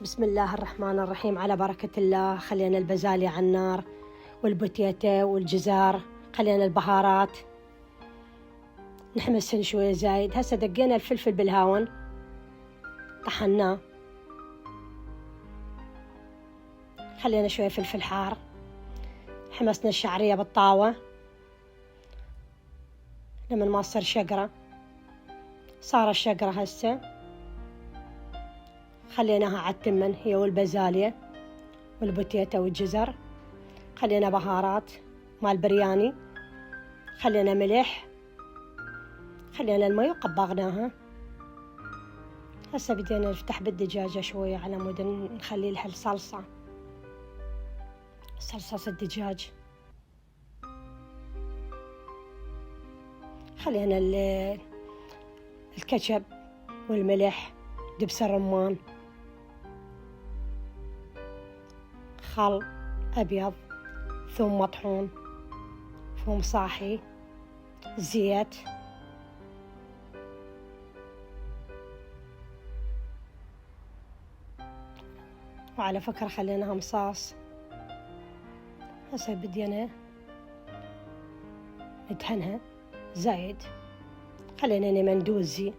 بسم الله الرحمن الرحيم. على بركة الله. خلينا البزالية على النار والبوتيتا والجزر، خلينا البهارات نحمسهن شوية زايد. هسه دقينا الفلفل بالهاون طحناه، خلينا شوية فلفل حار، حمسنا الشعرية بالطاوة لمن ما تصير شقرة. صار الشقرة هسه خليناها على التمن هي والبزالية والبوتيتا والجزر. خلينا بهارات مال برياني، خلينا ملح، خلينا المي وقبغناها. هسه بدينا نفتح بالدجاجة شوية على مود نخلي لها الصلصة، صلصة الدجاج. خلينا الكاتشب والملح، دبس الرمان، خل أبيض، ثوم مطحون، ثوم صاحي، زيت، وعلى فكرة خليناها مصاص. هسه بدينا ندهنها زايد، خلينا مندوزي.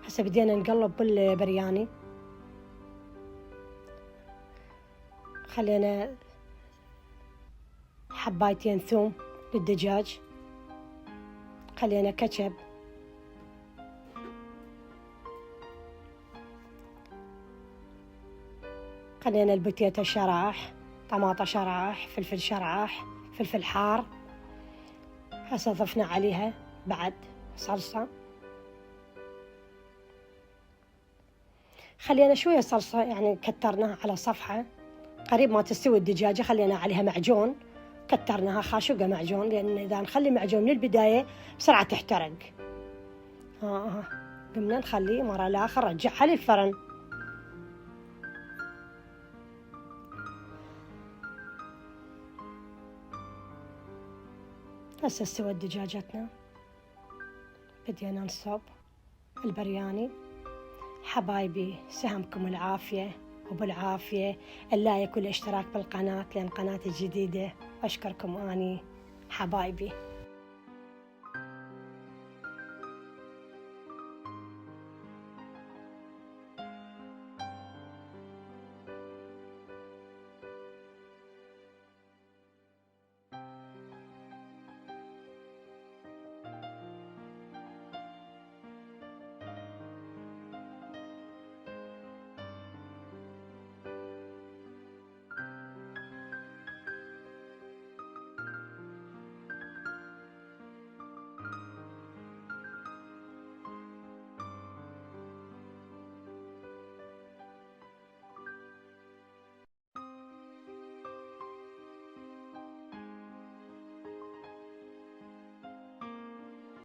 هسه بدينا نقلب بالبرياني، خلينا حبايتين ثوم للدجاج، خلينا كاتشب، خلينا البوتيتا شراح، طماطة شراح، فلفل شراح، فلفل حار. هسه ضفنا عليها بعد صلصة، خلينا شوية صلصة يعني كترناها على صفحة قريب ما تستوي الدجاجة. خلينا عليها معجون، كترناها خاشقة معجون، لأن إذا نخلي معجون من البداية بسرعة تحترق. قمنا نخليه مرة الآخر رجعها للفرن. هسه استوت دجاجتنا، بدينا نصب البرياني. حبايبي سهمكم العافية وبالعافية. اللايك والاشتراك بالقناة لأن قناتي جديدة. أشكركم أني حبايبي.